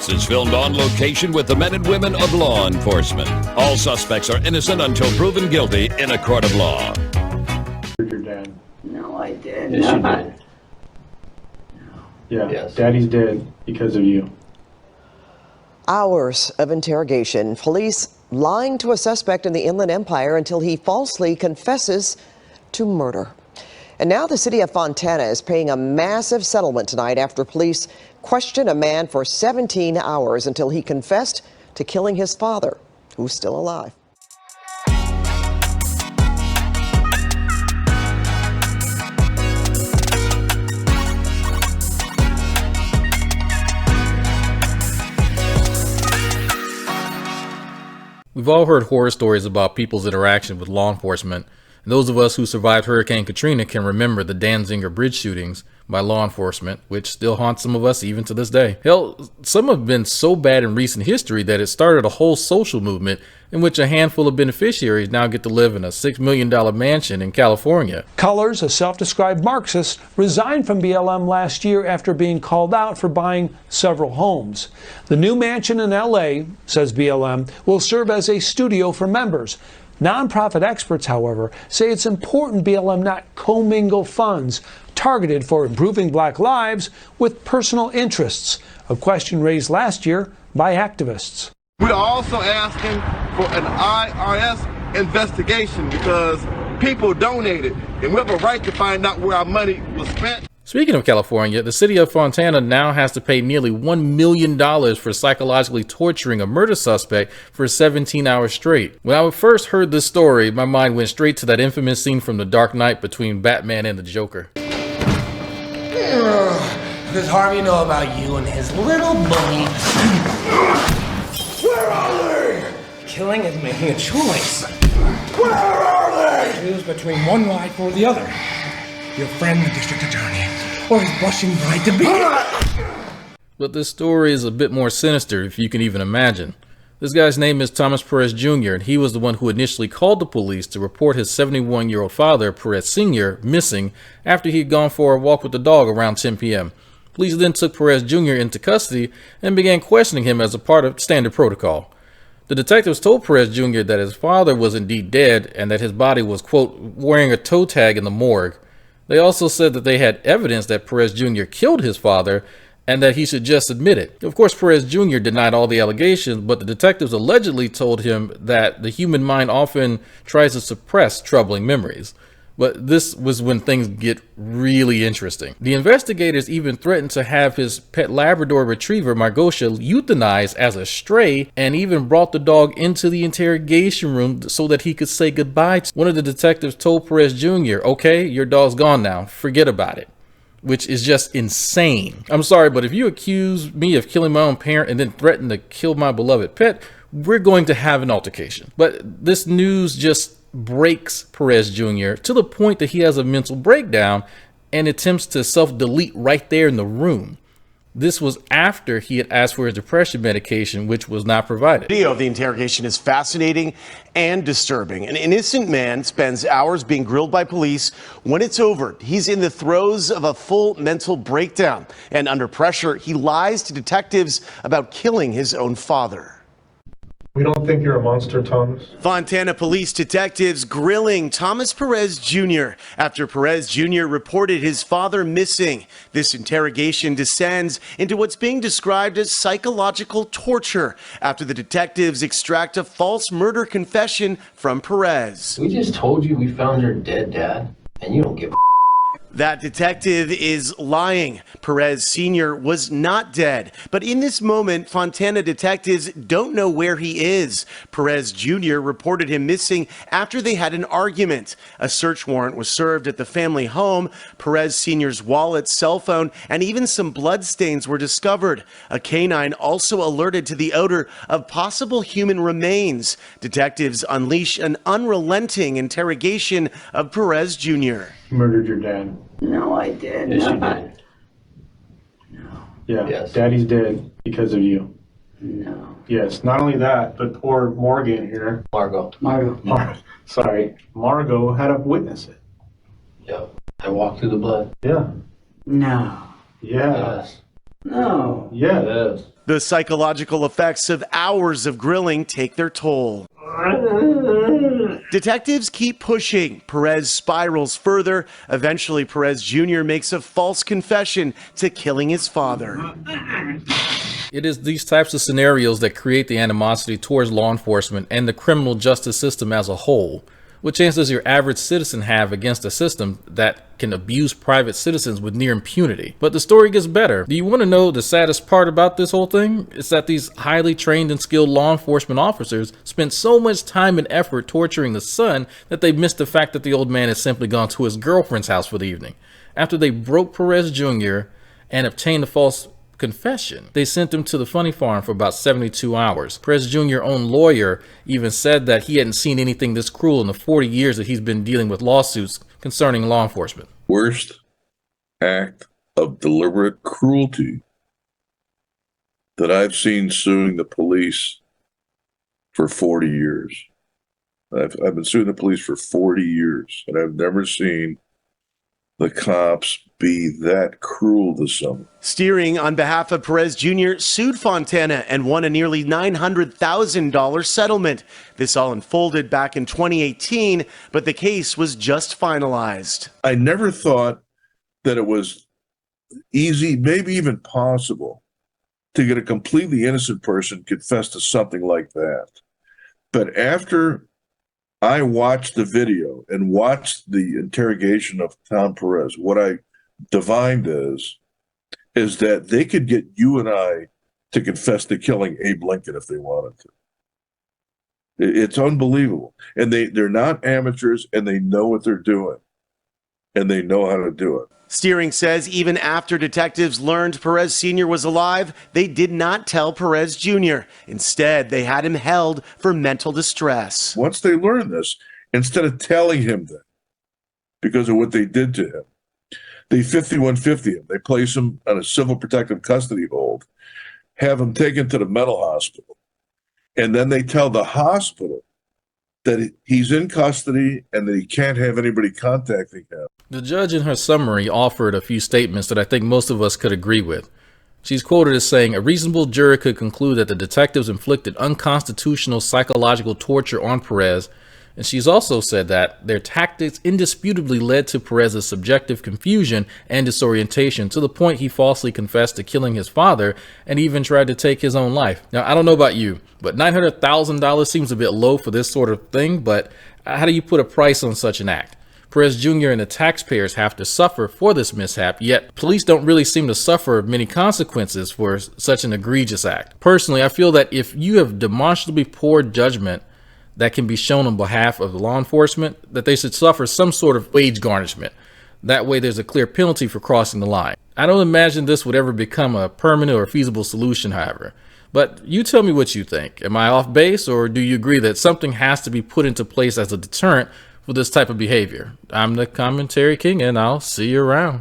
Case is filmed on location with the men and women of law enforcement. All suspects are innocent until proven guilty in a court of law. Your dad. No, I did Yes, you not. did. Yeah, Yes. Daddy's dead because of you. Hours of interrogation. Police lying to a suspect in the Inland Empire until he falsely confesses to murder. And now the city of Fontana is paying a massive settlement tonight after police questioned a man for 17 hours until he confessed to killing his father, who's still alive. We've all heard horror stories about people's interaction with law enforcement, and those of us who survived Hurricane Katrina can remember the Danziger bridge shootings by law enforcement, which still haunts some of us even to this day. Hell, some have been so bad in recent history that it started a whole social movement in which a handful of beneficiaries now get to live in a $6 million mansion in California. Colors, a self-described Marxist, resigned from BLM last year after being called out for buying several homes. The new mansion in LA, says BLM, will serve as a studio for members. Nonprofit experts, however, say it's important BLM not commingle funds targeted for improving black lives with personal interests, a question raised last year by activists. We are also asking for an IRS investigation because people donated, and we have a right to find out where our money was spent. Speaking of California, the city of Fontana now has to pay nearly $1 million for psychologically torturing a murder suspect for 17 hours straight. When I first heard this story, my mind went straight to that infamous scene from The Dark Knight between Batman and the Joker. What does Harvey know about you and his little bunny? Where are they? Killing is making a choice. Where are they? Choose between one life or the other. Your friend, the district attorney, or his blushing bride to be. But this story is a bit more sinister, if you can even imagine. This guy's name is Thomas Perez Jr., and he was the one who initially called the police to report his 71-year-old father, Perez Sr., missing after he had gone for a walk with the dog around 10 p.m. Police then took Perez Jr. into custody and began questioning him as a part of standard protocol. The detectives told Perez Jr. that his father was indeed dead and that his body was, quote, wearing a toe tag in the morgue. They also said that they had evidence that Perez Jr. killed his father and that he should just admit it. Of course, Perez Jr. denied all the allegations, but the detectives allegedly told him that the human mind often tries to suppress troubling memories. But this was when things get really interesting. The investigators even threatened to have his pet Labrador retriever, Margosha, euthanized as a stray, and even brought the dog into the interrogation room so that he could say goodbye. One of the detectives told Perez Jr., okay, your dog's gone now, forget about it. Which is just insane. I'm sorry, but if you accuse me of killing my own parent and then threaten to kill my beloved pet, we're going to have an altercation. But this news just breaks Perez Jr. to the point that he has a mental breakdown and attempts to self-delete right there in the room. This was after he had asked for his depression medication, which was not provided. Video of the interrogation is fascinating and disturbing. An innocent man spends hours being grilled by police. When it's over, he's in the throes of a full mental breakdown. And under pressure, he lies to detectives about killing his own father. We don't think you're a monster, Thomas. Fontana police detectives grilling Thomas Perez Jr. after Perez Jr. reported his father missing. This interrogation descends into what's being described as psychological torture after the detectives extract a false murder confession from Perez. We just told you we found your dead dad, and you don't give a. That detective is lying. Perez Sr. was not dead. But in this moment, Fontana detectives don't know where he is. Perez Jr. reported him missing after they had an argument. A search warrant was served at the family home. Perez Sr.'s wallet, cell phone, and even some bloodstains were discovered. A canine also alerted to the odor of possible human remains. Detectives unleash an unrelenting interrogation of Perez Jr. You murdered your dad. No, I did Yes, you not. did. No, Yeah, Yes. Daddy's dead because of you. no. Yes, not only that, but poor Morgan here. Margot. Margot had to witness it. Yep. I walked through the blood. Yeah. No. Yeah. Yes. No. Yeah. The psychological effects of hours of grilling take their toll. Detectives keep pushing. Perez spirals further. Eventually, Perez Jr. makes a false confession to killing his father. It is these types of scenarios that create the animosity towards law enforcement and the criminal justice system as a whole. What chance does your average citizen have against a system that can abuse private citizens with near impunity? But the story gets better. Do you want to know the saddest part about this whole thing? It's that these highly trained and skilled law enforcement officers spent so much time and effort torturing the son that they missed the fact that the old man had simply gone to his girlfriend's house for the evening. After they broke Perez Jr. and obtained a false confession, they sent him to the funny farm for about 72 hours. Perez Jr.'s own lawyer even said that he hadn't seen anything this cruel in the 40 years that he's been dealing with lawsuits concerning law enforcement. Worst act of deliberate cruelty that I've seen suing the police for 40 years. I've been suing the police for 40 years, and I've never seen the cops be that cruel to someone. Steering on behalf of Perez Jr. sued Fontana and won a nearly $900,000 settlement. This all unfolded back in 2018, but the case was just finalized. I never thought that it was easy, maybe even possible, to get a completely innocent person confess to something like that. But after I watched the video and watched the interrogation of Tom Perez, what I divined is that they could get you and I to confess to killing Abe Lincoln if they wanted to. It's unbelievable. And they're not amateurs, and they know what they're doing, and they know how to do it. Steering says even after detectives learned Perez Sr. was alive, they did not tell Perez Jr. Instead, they had him held for mental distress. Once they learned this, instead of telling him that because of what they did to him, they 5150 him. They place him on a civil protective custody hold, have him taken to the mental hospital, and then they tell the hospital that he's in custody and that he can't have anybody contacting him. The judge in her summary offered a few statements that I think most of us could agree with. She's quoted as saying, "A reasonable jury could conclude that the detectives inflicted unconstitutional psychological torture on Perez." And she's also said that their tactics indisputably led to Perez's subjective confusion and disorientation to the point he falsely confessed to killing his father and even tried to take his own life. Now, I don't know about you, but $900,000 seems a bit low for this sort of thing, but how do you put a price on such an act? Perez Jr. and the taxpayers have to suffer for this mishap, yet police don't really seem to suffer many consequences for such an egregious act. Personally, I feel that if you have demonstrably poor judgment that can be shown on behalf of the law enforcement, that they should suffer some sort of wage garnishment. That way there's a clear penalty for crossing the line. I don't imagine this would ever become a permanent or feasible solution, however. But you tell me what you think. Am I off base, or do you agree that something has to be put into place as a deterrent for this type of behavior? I'm the Commentary King, and I'll see you around.